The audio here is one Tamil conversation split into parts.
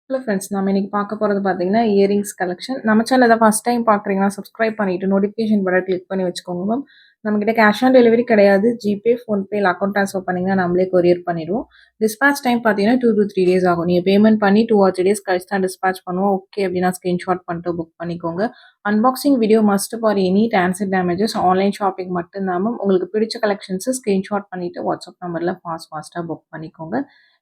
ஹலோ ஃப்ரெண்ட்ஸ், நம்ம இன்னைக்கு பார்க்க போறது பார்த்தீங்கன்னா, இயரிங்ஸ் கலெக்ஷன். நம்ம சேனல் இத ஃபர்ஸ்ட் டைம் பார்க்குறீங்கன்னா, சப்ஸ்கிரைப் பண்ணிட்டு நோட்டிஃபிகேஷன் பட்டன் கிளிக் பண்ணி வச்சுக்கோங்க மேம். நம்மகிட்ட கேஷ் ஆன் டெலிவரி கிடையாது. ஜிபே, ஃபோன்பே இல்ல அக்கவுண்ட் ட்ரான்ஸ்ஃபர் பண்ணீங்கன்னா, நம்மளே கொரியர் பண்ணிருவோம். டிஸ்பேட்ச் டைம் பார்த்தீங்கன்னா 2 to 3 டேஸ் ஆகும். நீங்க பேமெண்ட் பண்ணி 2 or 3 டேஸ் கழிச்சு தான் டிஸ்பேட்ச் பண்ணுவோம். ஓகே அப்டின்னா ஸ்கிரீன்ஷாட் பண்ணிட்டு புக் பண்ணிக்கோங்க. Unboxing video must for any transit damages. Online shopping மட்டும் தான் மேம். உங்களுக்கு பிடிச்ச கலெக்ஷன்ஸ ஸ்கிரீன்ஷாட் பண்ணிட்டு வாட்ஸ்அப் நம்பர்ல ஃபாஸ்ட்டா புக் பண்ணிக்கோங்க.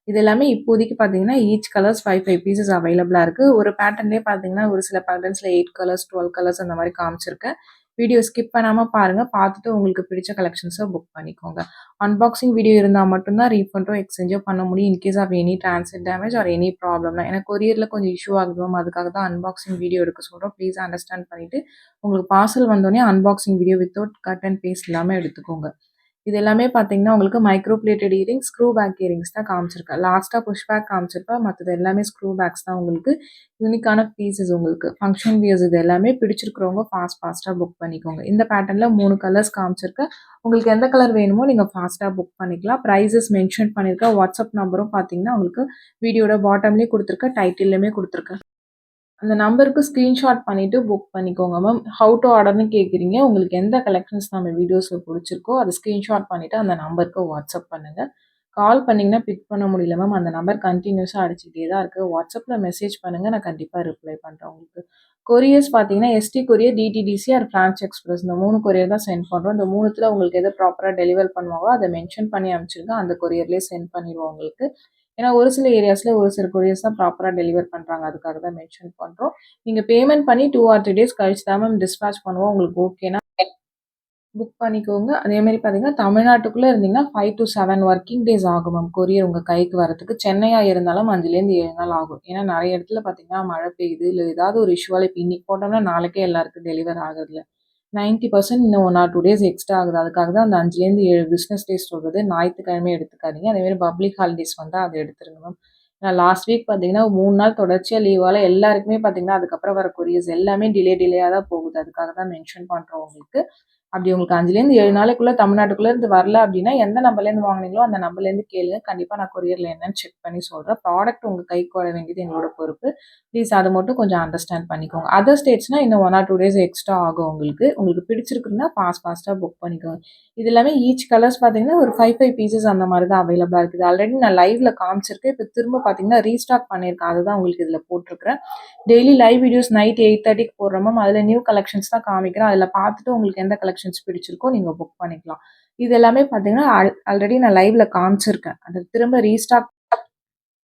இது எல்லாமே இப்போதைக்கு பார்த்தீங்கன்னா, ஈச் கலர்ஸ் 5 பீசஸ் அவைலபிளா இருக்கு. ஒரு பேட்டர்ன்லேயே பார்த்தீங்கன்னா, ஒரு சில பேட்டர்ன்ஸ்ல 8 கலர்ஸ், 12 கலர்ஸ் அந்த மாரி காமிச்சிருக்கேன். வீடியோ ஸ்கிப் பண்ணாம பாருங்க. பார்த்துட்டு உங்களுக்கு பிடிச்ச கலெக்ஷன்ஸ புக் பண்ணிக்கோங்க. அன்பாக்சிங் வீடியோ இருந்தா மட்டும் தான் ரீஃபண்டோ, எக்ஸ்சேஞ்சோ பண்ண முடியும். In case of any transit damage or any ப்ராப்ளம்னா. ஏன்னா கொரியர்ல கொஞ்சம் இஷ்யூ ஆகுது மேம். அதுக்காக தான் அன்பாக்சிங் வீடியோ எடுக்க சொல்றோம். ப்ளீஸ் அண்டர்ஸ்டாண்ட் பண்ணிட்டு, உங்களுக்கு பார்சல் வந்தோனே unboxing video without cut and paste இல்லாம எடுத்துக்கோங்க. இது எல்லாமே பார்த்தீங்கன்னா, உங்களுக்கு micro plated earrings, screw back earrings தான் காமிச்சிருக்கேன். லாஸ்ட்டா புஷ் பேக் காமிச்சிருப்பேன். மத்தது எல்லாமே ஸ்க்ரூ பேக்ஸ் தான் உங்களுக்கு. யூனிக்கான பீஸஸ் உங்களுக்கு. ஃபங்ஷன் வியர்ஸ் இது எல்லாமே பிடிச்சிருக்கிறவங்க ஃபாஸ்ட்டா புக் பண்ணிக்கோங்க. இந்த பேட்டர்ன்ல 3 கலர்ஸ் காமிச்சிருக்கேன். உங்களுக்கு எந்த கலர் வேணுமோ நீங்க ஃபாஸ்ட்டா புக் பண்ணிக்கலாம். பிரைஸஸ் மென்ஷன் பண்ணியிருக்கேன். வாட்ஸ்அப் நம்பரும் பார்த்தீங்கன்னா, உங்களுக்கு வீடியோட பாட்டம்லயும் குடுத்துருக்கேன், டைட்டில்லயுமே குடுத்துருக்கேன். அந்த நம்பருக்கு ஸ்க்ரீன்ஷாட் பண்ணிட்டு புக் பண்ணிக்கோங்க மேம். ஹவ் டூ ஆர்டர்ன்னு கேட்குறீங்க. உங்களுக்கு எந்த கலெக்ஷன்ஸ் நம்ம வீடியோஸ்ல புடிச்சிருக்கோ, அத ஸ்க்ரீன்ஷாட் பண்ணிட்டு அந்த நம்பருக்கு வாட்ஸ்அப் பண்ணுங்க. கால் பண்ணீங்கன்னா பிக் பண்ண முடியல மேம். அந்த நம்பர் கன்டினியூஸா அடிச்சுக்கிட்டே தான் இருக்கு. வாட்ஸ்அப்ல மெசேஜ் பண்ணுங்க. நான் கண்டிப்பா ரிப்ளை பண்றேன் உங்களுக்கு. கொரியர்ஸ் பார்த்தீங்கன்னா, ST courier, DTDC or Franch express இந்த 3 கொரியர் தான் சென்ட் பண்றோம். இந்த 3த்துல உங்களுக்கு எது ப்ராப்பரா டெலிவர் பண்ணுவாங்களோ, அத மென்ஷன் பண்ணி அனுப்பிச்சுருங்க. அந்த கொரியர்லயே சென்ட் பண்ணிருவோம் உங்களுக்கு. ஏன்னா ஒரு சில ஏரியாஸ்ல ஒரு சில கொரியர்ஸ் தான் ப்ராப்பரா டெலிவர் பண்றாங்க. அதுக்காக தான் மென்ஷன் பண்றோம். நீங்க பேமெண்ட் பண்ணி 2 ஆர் 3 டேஸ் கழிச்சு தான் மேம் டிஸ்பேட்ச் பண்ணுவோம். உங்களுக்கு ஓகேனா புக் பண்ணிக்கோங்க. அதே மாரி பார்த்தீங்கன்னா, தமிழ்நாட்டுக்குள்ள இருந்தீங்கன்னா 5 to 7 ஒர்க்கிங் டேஸ் ஆகும் மேம். கொரியர் உங்க கைக்கு வரதுக்கு. சென்னையா இருந்தாலும் 5லேருந்து 7 நாள் ஆகும். ஏன்னா நெறைய இடத்துல பார்த்தீங்கன்னா, மழை பெய்யுது. இல்ல ஏதாவது ஒரு இஷ்யூவால இப்ப இன்னைக்கு போட்டோம்னா நாளைக்கே எல்லாருக்கும் டெலிவர் ஆகுறதில்ல. 90% இன்னும் 1 ஆர் 2 டேஸ் எக்ஸ்ட்ரா ஆகுது. அதுக்காக தான் அந்த 5லேருந்து 7 பிசினஸ் டேஸ் சொல்றது. ஞாயித்துக்கிழமை எடுத்துக்காதீங்க. அதே மாரி பப்ளிக் ஹாலிடேஸ் வந்தா அத எடுத்துருங்க மேம். நான் லாஸ்ட் வீக் பார்த்தீங்கன்னா, 3 நாள் தொடர்ச்சியா லீவால எல்லாருக்குமே பார்த்தீங்கன்னா, அதுக்கப்புறம் வர கொரியர்ஸ் எல்லாமே டிலேயா தான் போகுது. அதுக்காக தான் மென்ஷன் பண்றோம் உங்களுக்கு. அப்படி உங்களுக்கு 5லேருந்து 7 நாளைக்குள்ள தமிழ்நாட்டுக்குள்ள இருந்து வரல அப்படின்னா, எந்த நம்பர்லேருந்து வாங்குனீங்களோ அந்த நம்பர்லேருந்து கேளுங்க. கண்டிப்பா நான் கொரியர்ல என்னன்னு செக் பண்ணி சொல்றேன். ப்ராடக்ட் உங்க கைக்கு வர வேண்டியது எங்களோட பொறுப்பு. ப்ளீஸ் அத மட்டும் கொஞ்சம் அண்டர்ஸ்டாண்ட் பண்ணிக்கோங்க. அதர் ஸ்டேட்ஸ்னா இன்னும் 1 ஆர் 2 டேஸ் எக்ஸ்ட்ரா ஆகும் உங்களுக்கு. உங்களுக்கு பிடிச்சிருக்குன்னா ஃபாஸ்ட்டா புக் பண்ணிக்கோங்க. இது எல்லாமே ஈச் கலர்ஸ் பார்த்தீங்கன்னா, ஒரு 5 பீசஸ் அந்த மாரி தான் அவைலபிளா இருக்குது. ஆல்ரெடி நான் லைவ்ல காமிச்சிருக்கேன். இப்ப திரும்ப பார்த்தீங்கன்னா, ரீஸ்டாக் பண்ணியிருக்கேன். அதுதான் உங்களுக்கு இதுல போட்டிருக்கிறேன். டெய்லி லைவ் வீடியோஸ் நைட் 8:30க்கு போடுறோம் மேம். அதில நியூ கலெக்ஷன்ஸ் தான் காமிக்கிறேன். அதில பார்த்துட்டு உங்களுக்கு எந்த கலெக்ஷன்ஸ் பிடிச்சிருக்கோ நீங்க புக் பண்ணிக்கலாம். இது எல்லாமே பார்த்தீங்கன்னா, ஆல்ரெடி நான் லைவ்ல காமிச்சிருக்கேன். அத திரும்ப ரீஸ்டாக்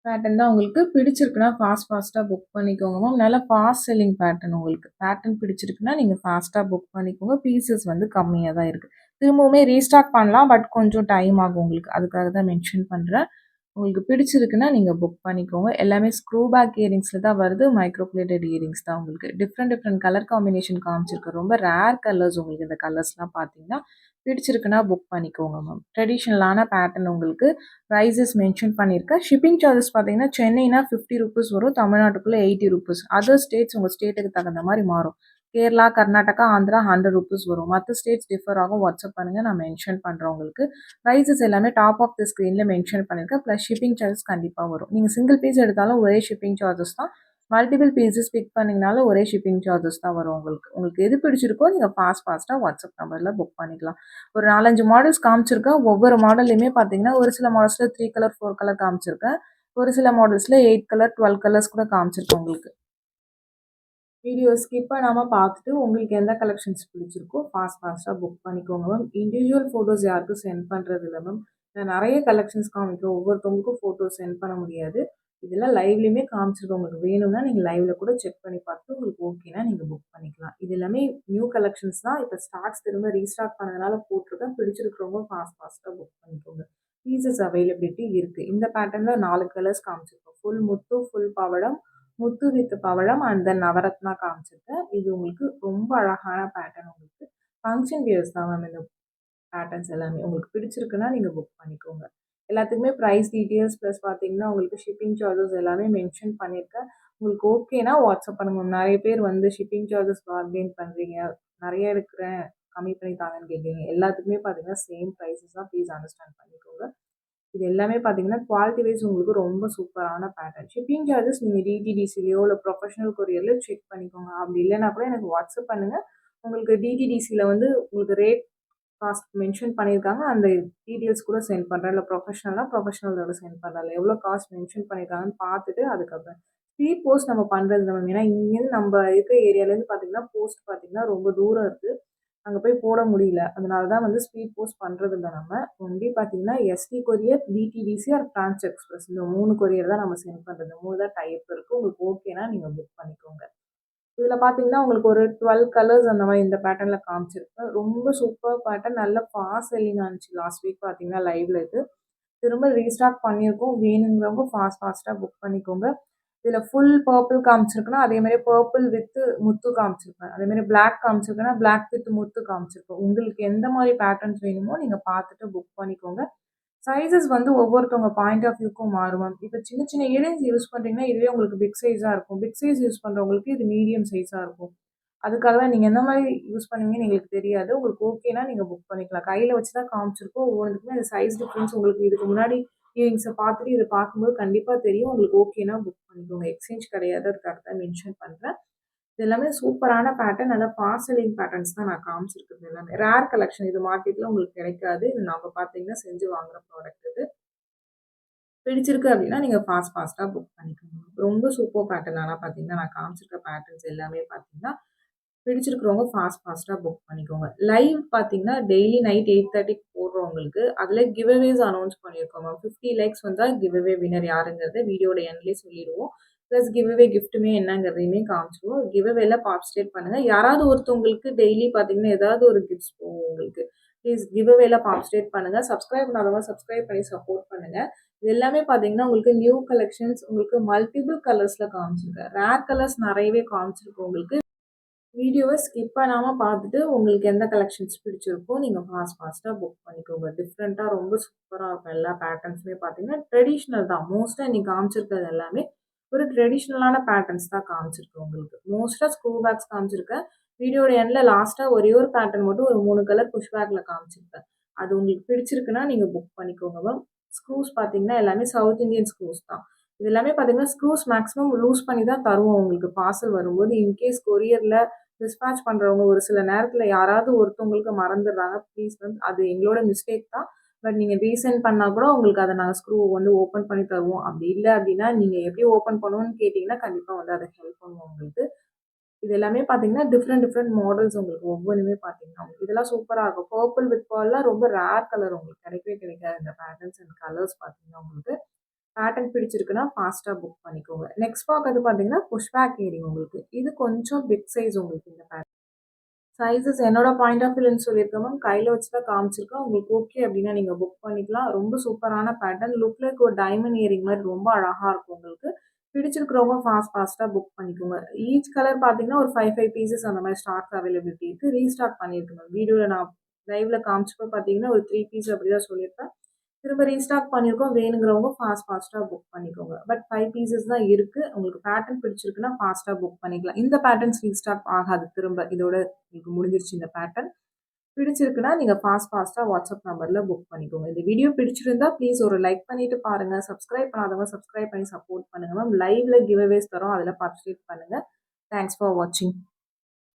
பேட்டர்ன் தான் உங்களுக்கு பிடிச்சிருக்குன்னா ஃபாஸ்ட்டா புக் பண்ணிக்கோங்க மேம். நல்ல ஃபாஸ்ட் செல்லிங் பேட்டர்ன் உங்களுக்கு. பேட்டர்ன் பிடிச்சிருக்குன்னா நீங்க ஃபாஸ்ட்டா புக் பண்ணிக்கோங்க. பீசஸ் வந்து கம்மியா தான் இருக்கு. திரும்பவுமே ரீஸ்டாக் பண்ணலாம். பட் கொஞ்சம் டைம் ஆகும் உங்களுக்கு. அதுக்காக தான் மென்ஷன் பண்றேன். உங்களுக்கு பிடிச்சிருக்குன்னா நீங்க புக் பண்ணிக்கோங்க. எல்லாமே ஸ்க்ரூ பேக் இயரிங்ஸ்ல தான் வருது. மைக்ரோ பிளேட்டட் இயரிங்ஸ் தான் உங்களுக்கு. டிஃப்ரெண்ட் கலர் காம்பினேஷன் காமிச்சிருக்கேன். ரொம்ப ரேர் கலர்ஸ் உங்களுக்கு இந்த கலர்ஸ்லாம் பார்த்தீங்கன்னா, பிடிச்சிருக்குன்னா புக் பண்ணிக்கோங்க மேம். ட்ரெடிஷ்னலான பேட்டர்ன் உங்களுக்கு பிரைஸஸ் மென்ஷன் பண்ணியிருக்கேன். ஷிப்பிங் சார்ஜஸ் பார்த்தீங்கன்னா, சென்னைனா ₹50 வரும். தமிழ்நாட்டுக்குள்ள ₹80. அதர் ஸ்டேட்ஸ் உங்க ஸ்டேட்டுக்கு தகுந்த மாரி மாறும். கேரளா, கர்நாடகா, ஆந்திரா ₹100 வரும். மத்த ஸ்டேட்ஸ் டிஃபர் ஆகும். வாட்ஸ்அப் பண்ணுங்க. நான் மென்ஷன் பண்றேன் உங்களுக்கு. பிரைஸஸ் எல்லாமே டாப் ஆஃப் த ஸ்க்ரீன்ல மென்ஷன் பண்ணியிருக்கேன். ப்ளஸ் ஷிப்பிங் சார்ஜஸ் கண்டிப்பா வரும். நீங்க சிங்கிள் பீஸ் எடுத்தாலும் ஒரே ஷிப்பிங் சார்ஜஸ் தான். மல்டிபிள் பீசஸ் பிக் பண்ணீங்கனாலும் ஒரே ஷிப்பிங் சார்ஜஸ் தான் வரும் உங்களுக்கு. உங்களுக்கு எது பிடிச்சிருக்கோ நீங்க ஃபாஸ்ட்டா வாட்ஸ்அப் நம்பர்ல புக் பண்ணிக்கலாம். ஒரு 4, 5 மாடல்ஸ் காமிச்சிருக்கேன். ஒவ்வொரு மாடல்லயுமே பார்த்தீங்கன்னா, ஒரு சில மாடல்ஸ்ல 3 கலர், 4 கலர் காமிச்சிருக்கேன். ஒரு சில மாடல்ஸ்ல 8 கலர், 12 கலர்ஸ் கூட காமிச்சிருக்கேன் உங்களுக்கு. வீடியோ ஸ்கிப் பண்ணாம பார்த்துட்டு உங்களுக்கு எந்த கலெக்ஷன்ஸ் பிடிச்சிருக்கோ ஃபாஸ்ட்டா புக் பண்ணிக்கோங்க மேம். இண்டிவிஜுவல் ஃபோட்டோஸ் யாருக்கும் சென்ட் பண்றது இல்ல மேம். நான் நெறைய கலெக்ஷன்ஸ் காமிக்கிறேன். ஒவ்வொருத்தவங்களுக்கும் ஃபோட்டோ சென்ட் பண்ண முடியாது. இதெல்லாம் லைவ்லயுமே காமிச்சிருக்கேன். உங்களுக்கு வேணும்னா நீங்க லைவ்ல கூட செக் பண்ணி பார்த்துட்டு உங்களுக்கு ஓகேனா நீங்க புக் பண்ணிக்கலாம். இது எல்லாமே நியூ கலெக்ஷன்ஸ் தான். இப்ப ஸ்டாக்ஸ் திரும்ப ரீஸ்டாக் பண்ணதுனால போட்டிருக்கேன். பிடிச்சிருக்கிறவங்க ஃபாஸ்ட்டா புக் பண்ணிக்கோங்க. பீசஸ் அவைலபிலிட்டி இருக்கு. இந்த பேட்டர்ன்ல 4 கலர்ஸ் காமிச்சிருக்கோம். ஃபுல் முத்து, ஃபுல் பவளம், முத்து வித் பவழம் அண்ட் தென் நவரத்னா காமிச்சிருக்கேன். இது உங்களுக்கு ரொம்ப அழகான பேட்டர்ன் உங்களுக்கு. ஃபங்ஷன் வியர்ஸ் தான் மேம் இந்த பேட்டர்ன்ஸ் எல்லாமே. உங்களுக்கு பிடிச்சிருக்குன்னா நீங்க புக் பண்ணிக்கோங்க. எல்லாத்துக்குமே பிரைஸ் டீட்டெயில்ஸ் ப்ளஸ் பார்த்தீங்கன்னா, உங்களுக்கு ஷிப்பிங் சார்ஜஸ் எல்லாமே மென்ஷன் பண்ணியிருக்கேன். உங்களுக்கு ஓகேனா வாட்ஸ்அப் பண்ணுங்க மேம். நெறைய பேர் வந்து ஷிப்பிங் சார்ஜஸ் பார்கெயின் பண்றீங்க. நெறைய எடுக்கிறேன், கம்மி பண்ணி தாங்கன்னு கேட்குறீங்க. எல்லாத்துக்குமே பார்த்தீங்கன்னா, சேம் பிரைஸஸ் தான். ப்ளீஸ் அண்டர்ஸ்டாண்ட் பண்ணிக்கோங்க. இது எல்லாமே பார்த்தீங்கன்னா, குவாலிட்டி வைஸ் உங்களுக்கு ரொம்ப சூப்பரான பேட்டர்ன். ஷிப்பிங் சார்ஜஸ் நீங்க டிடிடிசிலயோ இல்ல ப்ரொஃபஷனல் கொரியர்லயோ செக் பண்ணிக்கோங்க. அப்படி இல்லன்னா கூட எனக்கு வாட்ஸ்அப் பண்ணுங்க. உங்களுக்கு டிடிடிசில வந்து உங்களுக்கு ரேட் காஸ்ட் மென்ஷன் பண்ணியிருக்காங்க. அந்த டீட்டெயில்ஸ் கூட சென்ட் பண்றேன். இல்ல ப்ரொஃபஷனலோட சென்ட் பண்றேன். அதுல எவ்வளோ காஸ்ட் மென்ஷன் பண்ணியிருக்காங்கன்னு பார்த்துட்டு அதுக்கப்புறம் ஸ்பீட் போஸ்ட் நம்ம பண்றது தான் மேம். ஏன்னா இங்கேருந்து நம்ம இருக்கிற ஏரியாலேருந்து பார்த்தீங்கன்னா, போஸ்ட் பார்த்தீங்கன்னா ரொம்ப தூரம் இருக்கு. அங்க போய் போட முடியல. அதனால தான் வந்து ஸ்பீட் போஸ்ட் பண்றதில்ல நம்ம. ஒன்லி பார்த்தீங்கன்னா, ST courier, DTDC or trans express இந்த 3 கொரியர் தான் நம்ம சென்ட் பண்றது. 3 தான் டைப் இருக்கு. உங்களுக்கு ஓகேனா நீங்க புக் பண்ணிக்கோங்க. இதுல பார்த்தீங்கன்னா, உங்களுக்கு ஒரு 12 கலர்ஸ் அந்த மாரி இந்த பேட்டர்ன்ல காமிச்சிருப்பேன். ரொம்ப சூப்பர் பேட்டர்ன். நல்ல ஃபாஸ்ட் செல்லிங் ஆனுச்சு. லாஸ்ட் வீக் பார்த்தீங்கன்னா, லைவ்ல இது. திரும்ப ரீஸ்டாக் பண்ணியிருக்கோம். வேணுங்கிறவங்க ஃபாஸ்ட்டா புக் பண்ணிக்கோங்க. இதில ஃபுல் பர்பிள் காமிச்சிருக்குன்னா, அதே மாரி பர்பிள் வித் முத்து காமிச்சிருப்பேன். அதே மாரி பிளாக் காமிச்சிருக்குன்னா, பிளாக் வித் முத்து காமிச்சிருப்பேன். உங்களுக்கு எந்த மாரி பேட்டர்ன்ஸ் வேணுமோ நீங்க பார்த்துட்டு புக் பண்ணிக்கோங்க. சைஸஸ் வந்து ஒவ்வொருத்தவங்க பாயிண்ட் ஆஃப் வியூக்கும் மாறும் மேம். இப்ப சின்ன சின்ன இயரிங்ஸ் யூஸ் பண்றீங்கன்னா, இதுவே உங்களுக்கு பிக் சைஸா இருக்கும். பிக் சைஸ் யூஸ் பண்றவங்களுக்கு இது மீடியம் சைஸா இருக்கும். அதுக்காக தான் நீங்க எந்த மாரி யூஸ் பண்ணுவீங்கன்னு எங்களுக்கு தெரியாது. உங்களுக்கு ஓகேனா நீங்க புக் பண்ணிக்கலாம். கையில வச்சு தான் காமிச்சிருக்கோம். ஒவ்வொன்னுக்குமே அந்த சைஸ் டிஃபரன்ஸ் உங்களுக்கு இதுக்கு முன்னாடி இயரிங்ஸ பார்த்துட்டு இத பார்க்கும்போது கண்டிப்பா தெரியும். உங்களுக்கு ஓகேனா புக் பண்ணிக்கோங்க. எக்ஸ்சேஞ்ச் கிடையாது. அதுக்காக தான் மென்ஷன் பண்றேன். இது எல்லாமே சூப்பரான பேட்டர்ன். நல்லா ஃபாஸ்ட் செல்லிங் பேட்டர்ன்ஸ் தான் நான் காமிச்சிருக்கிறது எல்லாமே. ரேர் கலெக்ஷன் இது மார்க்கெட்ல உங்களுக்கு கிடைக்காது. இது நம்ம பார்த்தீங்கன்னா செஞ்சு வாங்குற ப்ராடக்ட் இது. பிடிச்சிருக்கு அப்படின்னா, நீங்க ஃபாஸ்ட்டா புக் பண்ணிக்கோங்க. ரொம்ப சூப்பர் பேட்டர்ன் ஆனா பார்த்தீங்கன்னா, நான் காமிச்சிருக்க பேட்டர்ன்ஸ் எல்லாமே பார்த்தீங்கன்னா, பிடிச்சிருக்கிறவங்க ஃபாஸ்ட்டா புக் பண்ணிக்கோங்க. லைவ் பார்த்தீங்கன்னா, டெய்லி நைட் 8:30க்கு போடுறவங்களுக்கு, அதில கிவ் அவேஸ் அனௌன்ஸ் பண்ணியிருக்கோம் மேம். 50 லைக்ஸ் வந்தா கிவ் அவே வின்னர் யாருங்கிறத வீடியோட எண்ட்லயே சொல்லிடுவோம். பிளஸ் கிவ் அவே கிஃப்ட்டுமே என்னங்கிறதையுமே காமிச்சுருவோம். கிவ் அவேல பார்ட்டிசிபேட் பண்ணுங்க. யாராவது ஒருத்தவங்களுக்கு டெய்லி பார்த்தீங்கன்னா, ஏதாவது ஒரு கிஃப்ட்ஸ் போகும் உங்களுக்கு. ப்ளீஸ் கிவ் அவேல பார்ட்டிசிபேட் பண்ணுங்க. சப்ஸ்கிரைப் பண்ணாதவங்க சப்ஸ்கிரைப் பண்ணி சப்போர்ட் பண்ணுங்க. இது எல்லாமே பார்த்தீங்கன்னா, உங்களுக்கு நியூ கலெக்ஷன்ஸ் உங்களுக்கு மல்டிபிள் கலர்ஸ்ல காமிச்சிருக்கேன். ரேர் கலர்ஸ் நெறையவே காமிச்சிருக்கு உங்களுக்கு. வீடியோவ ஸ்கிப் பண்ணாம பார்த்துட்டு, உங்களுக்கு எந்த கலெக்ஷன்ஸ் பிடிச்சிருக்கோ, நீங்க ஃபாஸ்ட்டா புக் பண்ணிக்கோங்க. டிஃப்ரெண்ட்டா ரொம்ப சூப்பரா இருக்கும். எல்லா பேட்டர்ன்ஸுமே பார்த்தீங்கன்னா, ட்ரெடிஷ்னல் தான். மோஸ்ட்டா இன்னைக்கு காமிச்சிருக்கிறது எல்லாமே ஒரு ட்ரெடிஷ்னலான பேட்டர்ன்ஸ் தான் காமிச்சிருக்கேன் உங்களுக்கு. மோஸ்ட்டா ஸ்க்ரூ பேக்ஸ் காமிச்சிருக்கேன். வீடியோட எண்ட்ல லாஸ்ட்டா ஒரே ஒரு பேட்டர்ன் மட்டும் ஒரு 3 கலர் புஷ் பேக்ல காமிச்சிருப்பேன். அது உங்களுக்கு பிடிச்சிருக்குன்னா, நீங்க புக் பண்ணிக்கோங்க மேம். ஸ்க்ரூஸ் பார்த்தீங்கன்னா, எல்லாமே சவுத் இந்தியன் ஸ்க்ரூஸ் தான். இது எல்லாமே பார்த்தீங்கன்னா, ஸ்க்ரூஸ் மேக்ஸிமம் லூஸ் பண்ணி தான் தருவோம் உங்களுக்கு பார்சல் வரும்போது. இன்கேஸ் கொரியர்ல டிஸ்பேட்ச் பண்றவங்க ஒரு சில நேரத்துல யாராவது ஒருத்தவங்களுக்கு மறந்துடுறாங்க. ப்ளீஸ் மேம் அது எங்களோட மிஸ்டேக் தான். பட் நீங்க ரீசெண்ட் பண்ணா கூட உங்களுக்கு அத நாங்க ஸ்க்ரூ வந்து ஓப்பன் பண்ணி தருவோம். அப்படி இல்ல அப்படின்னா, நீங்க எப்படி ஓப்பன் பண்ணணும்னு கேட்டீங்கன்னா, கண்டிப்பா வந்து அத ஹெல்ப் பண்ணுவோம் உங்களுக்கு. இது எல்லாமே பார்த்தீங்கன்னா, டிஃப்ரெண்ட் மாடல்ஸ் உங்களுக்கு ஒவ்வொன்னுமே பார்த்தீங்கன்னா, உங்களுக்கு இதெல்லாம் சூப்பரா இருக்கும். பர்பிள் வித் பெர்ல்லாம் ரொம்ப ரேர் கலர் உங்களுக்கு கிடைக்கவே கிடைக்காது. இந்த பேட்டர்ன்ஸ் அண்ட் கலர்ஸ் பார்த்தீங்கன்னா உங்களுக்கு. பேட்டர்ன் பிடிச்சிருக்குன்னா ஃபாஸ்ட்டா புக் பண்ணிக்கோங்க. நெக்ஸ்ட் பார்க்கறது பார்த்தீங்கன்னா, புஷ் பேக் இயரிங் உங்களுக்கு. இது கொஞ்சம் பிக் சைஸ் உங்களுக்கு இந்த பேட்டர்ன். சைஸஸ் என்னோட பாயிண்ட் ஆஃப் வியூலன்னு சொல்லியிருக்கேன் மேம். கையில வச்சு தான் காமிச்சிருக்கேன். உங்களுக்கு ஓகே அப்டின்னா நீங்க புக் பண்ணிக்கலாம். ரொம்ப சூப்பரான பேட்டர்ன். லுக் லைக் ஒரு டைமண்ட் இயரிங் மாரி ரொம்ப அழகா இருக்கும் உங்களுக்கு. பிடிச்சிருக்கிறவங்க ஃபாஸ்ட்டா புக் பண்ணிக்கோங்க. ஈச் கலர் பார்த்தீங்கன்னா, ஒரு 5 பீசஸ் அந்த மாரி ஸ்டாக் அவைலபிலிட்டி இருக்கு. ரீஸ்டாக் பண்ணியிருக்கு மேம். வீடியோல நான் லைவ்ல காமிச்சப்போ பார்த்தீங்கன்னா, ஒரு 3 பீஸ் அப்படிதான் சொல்லியிருப்பேன். திரும்ப ரீஸ்டாக் பண்ணியிருக்கோம். வேணுங்கிறவங்க ஃபாஸ்ட்டா புக் பண்ணிக்கோங்க. பட் 5 பீசஸ் தான் இருக்கு. உங்களுக்கு பேட்டர்ன் பிடிச்சிருக்குன்னா ஃபாஸ்ட்டா புக் பண்ணிக்கலாம். இந்த பேட்டர்ன்ஸ் ரீஸ்டாக் ஆகாது திரும்ப. இதோட உங்களுக்கு முடிஞ்சிருச்சு இந்த பேட்டர்ன். பிடிச்சிருக்குன்னா நீங்க ஃபாஸ்ட்டா வாட்ஸ்அப் நம்பர்ல புக் பண்ணிக்கோங்க. இந்த வீடியோ பிடிச்சிருந்தா ப்ளீஸ் ஒரு லைக் பண்ணிட்டு பாருங்க. சப்ஸ்கிரைப் பண்ணாதவங்க சப்ஸ்கிரைப் பண்ணி சப்போர்ட் பண்ணுங்க மேம். லைவ்ல கிவ் அவேஸ் தரோம். அதுல பார்ட்டிசிபேட் பண்ணுங்க. தேங்க்ஸ் ஃபார் வாட்சிங்.